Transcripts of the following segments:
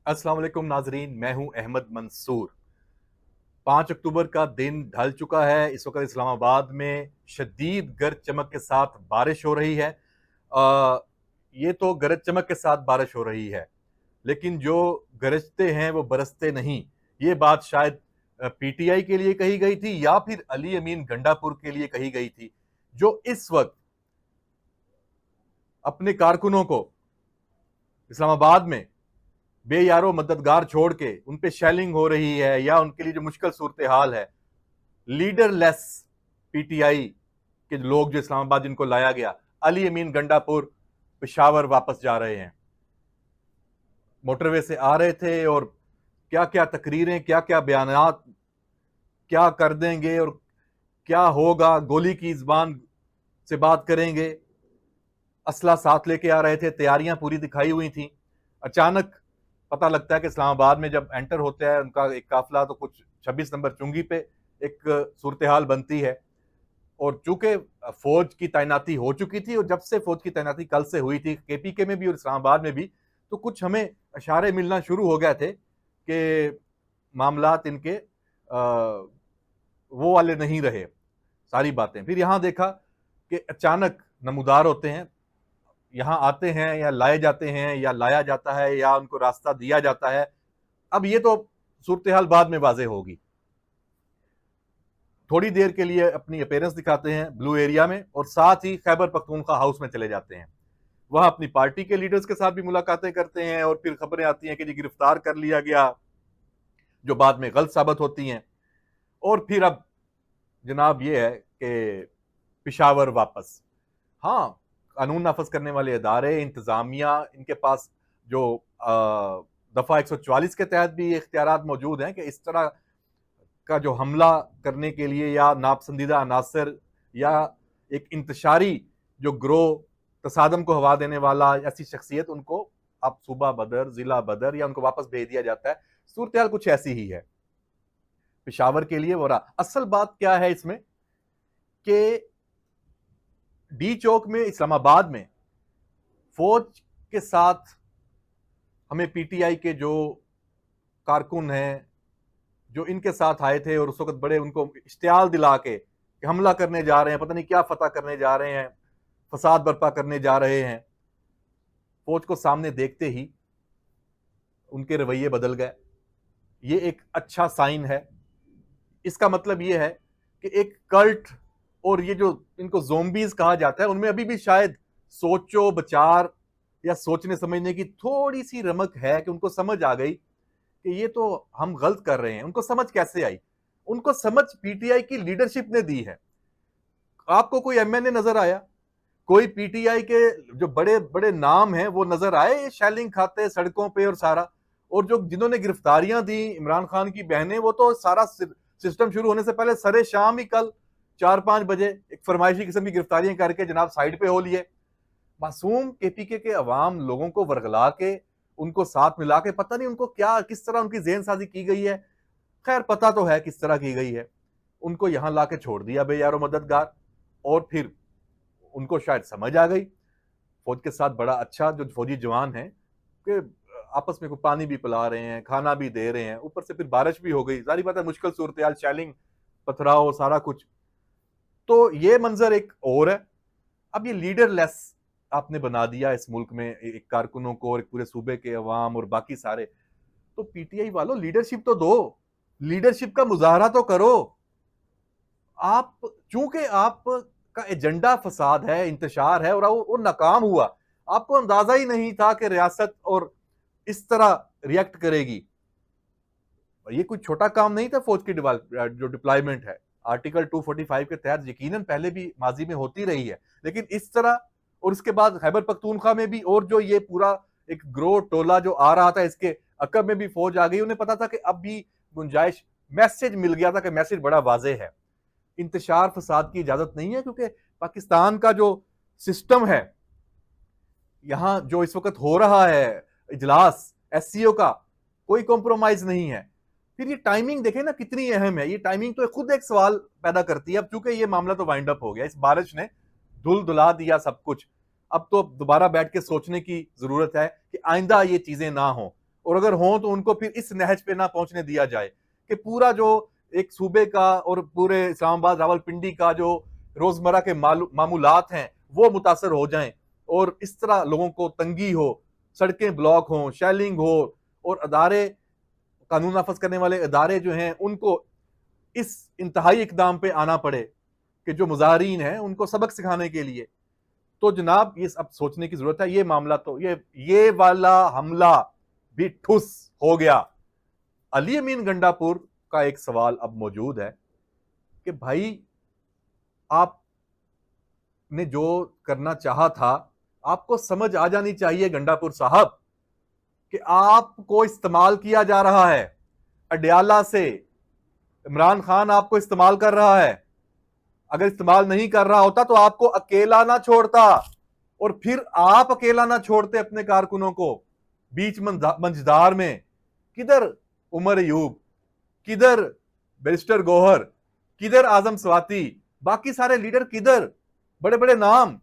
अस्सलाम वालेकुम नाजरीन, मैं हूं अहमद मंसूर। 5 अक्टूबर का दिन ढल चुका है। इस वक्त इस्लामाबाद में शदीद गरज चमक के साथ बारिश हो रही है। आ, ये तो गरज चमक के साथ बारिश हो रही है, लेकिन जो गरजते हैं वो बरसते नहीं। ये बात शायद पीटीआई के लिए कही गई थी या फिर अली अमीन गंडापुर के लिए कही गई थी, जो इस वक्त अपने कारकुनों को इस्लामाबाद में बेयारो मददगार छोड़ के उन पे शेलिंग हो रही है या उनके लिए जो मुश्किल सूरत हाल है। लीडरलेस पीटीआई के लोग जो इस्लामाबाद जिनको लाया गया, अली अमीन गंडापुर पेशावर वापस जा रहे हैं। मोटरवे से आ रहे थे और क्या क्या तकरीरें, क्या क्या बयानात, क्या कर देंगे और क्या होगा, गोली की जुबान से बात करेंगे। असला साथ लेके आ रहे थे, तैयारियां पूरी दिखाई हुई थी। अचानक पता लगता है कि इस्लामाबाद में जब एंटर होता है उनका एक काफिला, तो कुछ 26 नंबर चुंगी पे एक सूरत हाल बनती है। और चूंकि फौज की तैनाती हो चुकी थी, और जब से फौज की तैनाती कल से हुई थी केपीके में भी और इस्लामाबाद में भी, तो कुछ हमें इशारे मिलना शुरू हो गए थे कि मामलात इनके वो वाले नहीं रहे सारी बातें। फिर यहां देखा कि अचानक नमूदार होते हैं, यहां आते हैं या लाए जाते हैं या लाया जाता है या उनको रास्ता दिया जाता है। अब ये तो सूरत हाल बाद में वाजे होगी। थोड़ी देर के लिए अपनी अपेयरेंस दिखाते हैं ब्लू एरिया में और साथ ही खैबर पख्तूनख्वा हाउस में चले जाते हैं। वहां अपनी पार्टी के लीडर्स के साथ भी मुलाकातें करते हैं और फिर खबरें आती हैं कि जी गिरफ्तार कर लिया गया, जो बाद में गलत साबित होती हैं। और फिर अब जनाब ये है कि पिशावर वापस। हाँ, कानून नाफज करने वाले इदारे, इंतजामिया, इनके पास जो दफा 144 के तहत भी इख्तियारात मौजूद हैं कि इस तरह का जो हमला करने के लिए या नापसंदीदा अनासर या एक इंतशारी जो ग्रोह तसादम को हवा देने वाला ऐसी शख्सियत, उनको अब सूबा बदर, जिला बदर या उनको वापस भेज दिया जाता है। सूरत हाल कुछ ऐसी ही है पिशावर के लिए। वो रहा असल बात क्या है इसमें कि डी चौक में इस्लामाबाद में फौज के साथ हमें पीटीआई के जो कारकुन हैं, जो इनके साथ आए थे और उस वक्त बड़े उनको इश्तियाल दिला के कि हमला करने जा रहे हैं, पता नहीं क्या फतह करने जा रहे हैं, फसाद बर्पा करने जा रहे हैं, फौज को सामने देखते ही उनके रवैये बदल गए। ये एक अच्छा साइन है। इसका मतलब ये है कि एक कल्ट और ये जो इनको ज़ोंबीज कहा जाता है, उनमें अभी भी शायद सोचो विचार या सोचने समझने की थोड़ी सी रमक है कि उनको समझ आ गई कि ये तो हम गलत कर रहे हैं। उनको समझ कैसे आई? उनको समझ पीटीआई की लीडरशिप ने दी है। आपको कोई एमएनए नजर आया? कोई पीटीआई के जो बड़े बड़े नाम हैं वो नजर आए ये शेलिंग खाते सड़कों पे और सारा? और जो जिन्होंने गिरफ्तारियां दी, इमरान खान की बहनें, वो तो सारा सिस्टम शुरू होने से पहले सरे शाम ही कल 4-5 बजे एक फरमाइशी किस्म की गिरफ्तारियां करके जनाब साइड पे हो लिए। मासूम केपीके के अवाम लोगों को वर्गला के, उनको साथ मिला के, पता नहीं उनको क्या किस तरह उनकी जेहन साजी की गई है। खैर पता तो है किस तरह की गई है। उनको यहां ला के छोड़ दिया बेयारो मददगार, और फिर उनको शायद समझ आ गई फौज के साथ बड़ा अच्छा जो फौजी जवान है कि आपस में पानी भी पिला रहे हैं, खाना भी दे रहे हैं, ऊपर से फिर बारिश भी हो गई, सारी बात है, मुश्किल सूरत हाल, शैलिंग, पथराव, सारा कुछ। तो ये मंजर एक और है। अब ये लीडरलेस आपने बना दिया इस मुल्क में एक कारकुनों को और एक पूरे सूबे के अवाम और बाकी सारे। तो पीटीआई वालों लीडरशिप तो दो, लीडरशिप का मुजाहरा तो करो। आप चूंकि आप का एजेंडा फसाद है, इंतशार है, और वो नाकाम हुआ, आपको अंदाजा ही नहीं था कि रियासत और इस तरह रिएक्ट करेगी। ये कोई छोटा काम नहीं था। फौज की जो डिप्लॉयमेंट है आर्टिकल 245 के तहत यकीनन पहले भी माजी में होती रही है, लेकिन इस तरह, और उसके बाद खैबर पख्तूनख्वा में भी, और जो ये पूरा एक ग्रोह टोला जो आ रहा था इसके अकब में भी फौज आ गई। उन्हें पता था कि अब भी गुंजाइश, मैसेज मिल गया था कि मैसेज बड़ा वाजे है, इंतशार फसाद की इजाजत नहीं है, क्योंकि पाकिस्तान का जो सिस्टम है, यहां जो इस वक्त हो रहा है इजलास एससीओ का, कोई कॉम्प्रोमाइज नहीं है। फिर ये टाइमिंग देखें ना कितनी अहम है। ये टाइमिंग तो खुद एक सवाल पैदा करती है। अब चूंकि ये मामला तो वाइंड अप हो गया, इस बारिश ने धुल धुला दिया सब कुछ। अब तो दोबारा बैठ के सोचने की जरूरत है कि आइंदा ये चीजें ना हो। और अगर हों तो उनको फिर इस नहज पे ना पहुंचने दिया जाए कि पूरा जो एक सूबे का और पूरे इस्लामाबाद रावलपिंडी का जो रोजमर्रा के मामूलात हैं वो मुतासर हो जाएं और इस तरह लोगों को तंगी हो, सड़कें ब्लॉक हों, शेलिंग हो और अदारे, कानून नाफज करने वाले अदारे जो हैं उनको इस इंतहाई इकदाम पे आना पड़े कि जो मुजाहरीन हैं उनको सबक सिखाने के लिए। तो जनाब ये अब सोचने की जरूरत है। ये मामला तो ये वाला हमला भी ठुस हो गया। अली अमीन गंडापुर का एक सवाल अब मौजूद है कि भाई आपने जो करना चाहा था, आपको समझ आ जानी चाहिए गंडापुर साहब कि आपको इस्तेमाल किया जा रहा है। अडयाला से इमरान खान आपको इस्तेमाल कर रहा है। अगर इस्तेमाल नहीं कर रहा होता तो आपको अकेला ना छोड़ता, और फिर आप अकेला ना छोड़ते अपने कारकुनों को बीच मंझदार में। किधर उमर अयूब, किधर बैरिस्टर गौहर, किधर आजम स्वाति, बाकी सारे लीडर किधर, बड़े बड़े नाम।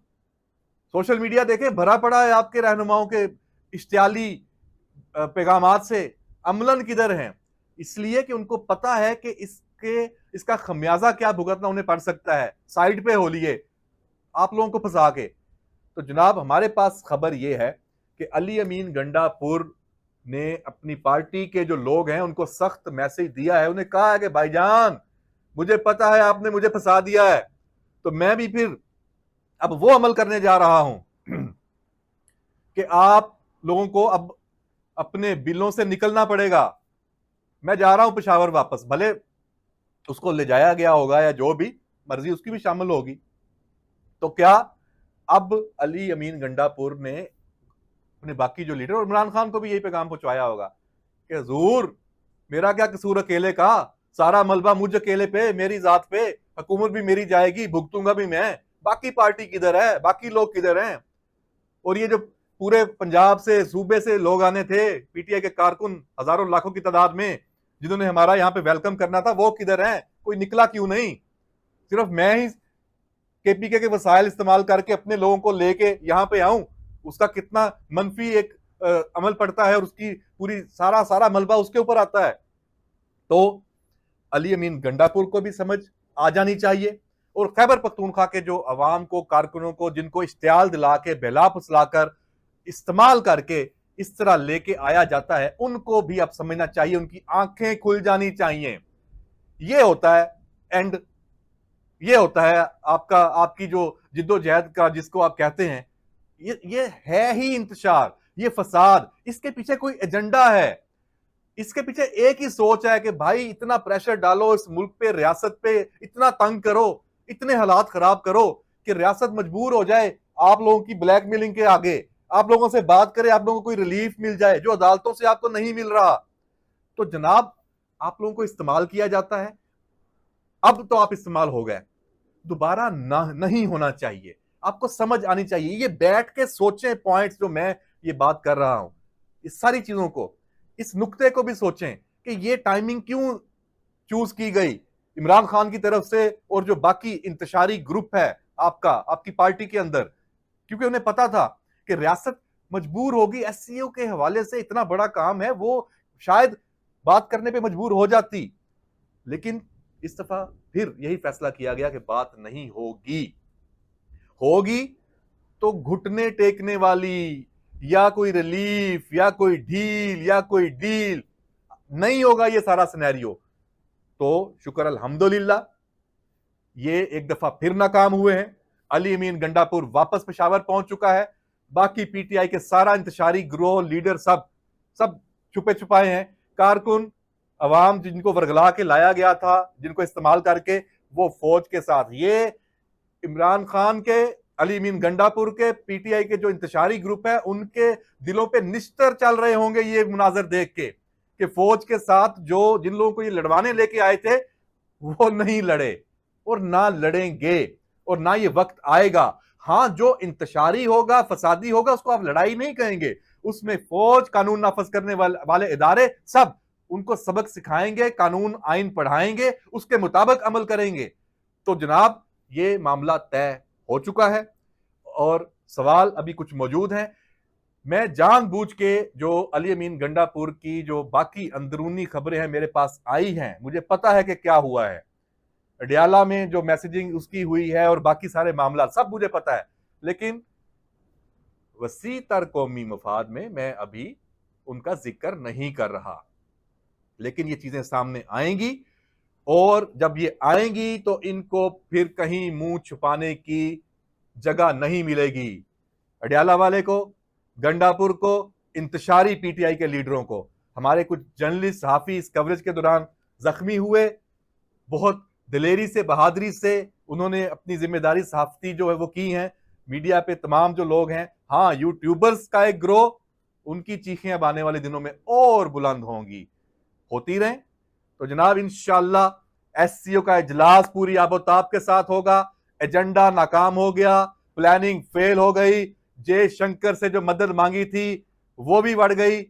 सोशल मीडिया देखे भरा पड़ा है आपके रहनुमाओं के इश्तियाली पैगामात से। अमलन किधर हैं? इसलिए कि उनको पता है कि इसका खमियाजा क्या भुगतना उन्हें पड़ सकता है। साइड पे हो लिए आप लोगों को फंसा के। तो जनाब हमारे पास खबर यह है कि अली अमीन गंडापुर ने अपनी पार्टी के जो लोग हैं उनको सख्त मैसेज दिया है। उन्हें कहा है कि भाईजान मुझे पता है आपने मुझे फंसा दिया है, तो मैं भी फिर अब वो अमल करने जा रहा हूं कि आप लोगों को अब अपने बिलों से निकलना पड़ेगा। मैं जा रहा हूं पेशावर वापस, भले उसको ले जाया गया होगा या जो भी मर्जी उसकी भी शामिल होगी। तो क्या अब अली अमीन गंडापुर ने अपने बाकी जो लीडर और इमरान खान को भी यही पैगाम पहुंचाया होगा कि हुजूर मेरा क्या कसूर अकेले का, सारा मलबा मुझ अकेले पे, मेरी जात पे, हुकूमत भी मेरी जाएगी, भुगतूंगा भी मैं, बाकी पार्टी किधर है, बाकी लोग किधर हैं। और ये जो पूरे पंजाब से सूबे से लोग आने थे, पीटीआई के कारकुन हजारों लाखों की तादाद में जिन्होंने हमारा यहाँ पे वेलकम करना था, वो किधर हैं? कोई निकला क्यों नहीं? सिर्फ मैं ही केपीके के वसाइल इस्तेमाल करके अपने लोगों को लेके यहाँ पे आऊं, उसका कितना मनफी एक अमल पड़ता है और उसकी पूरी सारा मलबा उसके ऊपर आता है। तो अली अमीन गंडापुर को भी समझ आ जानी चाहिए, और खैबर पख्तूनख्वा के जो अवाम को, कारकुनों को, जिनको इश्तियाल दिला के बहला फुसलाकर इस्तेमाल करके इस तरह लेके आया जाता है, उनको भी अब समझना चाहिए, उनकी आंखें खुल जानी चाहिए। ये होता है एंड, ये होता है आपकी जो जिद्दोजहद का जिसको आप कहते हैं, ये है ही इंतशार, ये फसाद। इसके पीछे कोई एजेंडा है, इसके पीछे एक ही सोच है कि भाई इतना प्रेशर डालो इस मुल्क पे, रियासत पे, इतना तंग करो, इतने हालात खराब करो कि रियासत मजबूर हो जाए आप लोगों की ब्लैकमेलिंग के आगे, आप लोगों से बात करे, आप लोगों को कोई रिलीफ मिल जाए जो अदालतों से आपको नहीं मिल रहा। तो जनाब आप लोगों को इस्तेमाल किया जाता है, अब तो आप इस्तेमाल हो गए, दोबारा नहीं होना चाहिए। आपको समझ आनी चाहिए, ये बैठ के सोचें पॉइंट्स जो मैं ये बात कर रहा हूं, इस सारी चीजों को, इस नुक्ते को भी सोचें कि ये टाइमिंग क्यों चूज की गई इमरान खान की तरफ से और जो बाकी इंतशारी ग्रुप है आपकी पार्टी के अंदर, क्योंकि उन्हें पता था कि रियासत मजबूर होगी। एससीओ के हवाले से इतना बड़ा काम है, वो शायद बात करने पे मजबूर हो जाती, लेकिन इस दफा फिर यही फैसला किया गया कि बात नहीं होगी तो घुटने टेकने वाली या कोई रिलीफ या कोई ढील या कोई डील नहीं होगा, ये सारा सिनेरियो। तो शुक्र अल्हम्दुलिल्लाह ये एक दफा फिर नाकाम हुए हैं। अली अमीन गंडापुर वापस पेशावर पहुंच चुका है। बाकी पीटीआई के सारा इंतशारी ग्रोह लीडर सब छुपे छुपाए हैं। कारकुन अवाम जिनको वर्गला के लाया गया था, जिनको इस्तेमाल करके, वो फौज के साथ। ये इमरान खान के, अली अमीन गंडापुर के, पीटीआई के जो इंतशारी ग्रुप है, उनके दिलों पे निश्तर चल रहे होंगे ये मुनाजर देख के कि फौज के साथ जो जिन लोगों को ये लड़वाने लेके आए थे वो नहीं लड़े और ना लड़ेंगे और ना ये वक्त आएगा। हाँ, जो इंतशारी होगा, फसादी होगा, उसको आप लड़ाई नहीं कहेंगे, उसमें फौज, कानून नाफज करने वाले इदारे सब उनको सबक सिखाएंगे, कानून आइन पढ़ाएंगे, उसके मुताबिक अमल करेंगे। तो जनाब ये मामला तय हो चुका है और सवाल अभी कुछ मौजूद हैं। मैं जानबूझ के जो अली अमीन गंडापुर की जो बाकी अंदरूनी खबरें हैं मेरे पास आई हैं, मुझे पता है कि क्या हुआ है अडियाला में, जो मैसेजिंग उसकी हुई है और बाकी सारे मामला सब मुझे पता है, लेकिन वसी तर कौमी मफाद में मैं अभी उनका जिक्र नहीं कर रहा। लेकिन ये चीजें सामने आएंगी और जब ये आएंगी तो इनको फिर कहीं मुंह छुपाने की जगह नहीं मिलेगी। अडियाला वाले को, गंडापुर को, इंतशारी पीटीआई के लीडरों को, हमारे कुछ जर्नलिस्ट सहाफी इस कवरेज के दौरान जख्मी हुए, बहुत दिलेरी से, बहादुरी से उन्होंने अपनी जिम्मेदारी सहाफती जो है वो की है। मीडिया पे तमाम जो लोग हैं, हाँ यूट्यूबर्स का एक ग्रोह, उनकी चीखें अब आने वाले दिनों में और बुलंद होंगी, होती रहें। तो जनाब इंशाअल्लाह एससीओ का इजलास पूरी आबोताब के साथ होगा। एजेंडा नाकाम हो गया, प्लानिंग फेल हो गई, जयशंकर से जो मदद मांगी थी वो भी बढ़ गई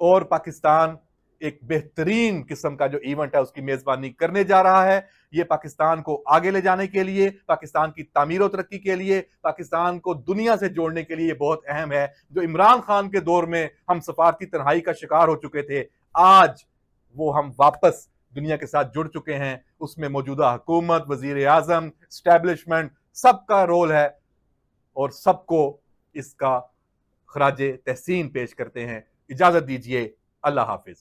और पाकिस्तान एक बेहतरीन किस्म का जो इवेंट है उसकी मेजबानी करने जा रहा है। ये पाकिस्तान को आगे ले जाने के लिए, पाकिस्तान की तामीर और तरक्की के लिए, पाकिस्तान को दुनिया से जोड़ने के लिए बहुत अहम है। जो इमरान खान के दौर में हम सफारती तन्हाई का शिकार हो चुके थे, आज वो हम वापस दुनिया के साथ जुड़ चुके हैं। उसमें मौजूदा हुकूमत, वजीर आजम, स्टैब्लिशमेंट, सबका रोल है और सबको इसका खराजे तहसीन पेश करते हैं। इजाजत दीजिए, अल्लाह हाफिज।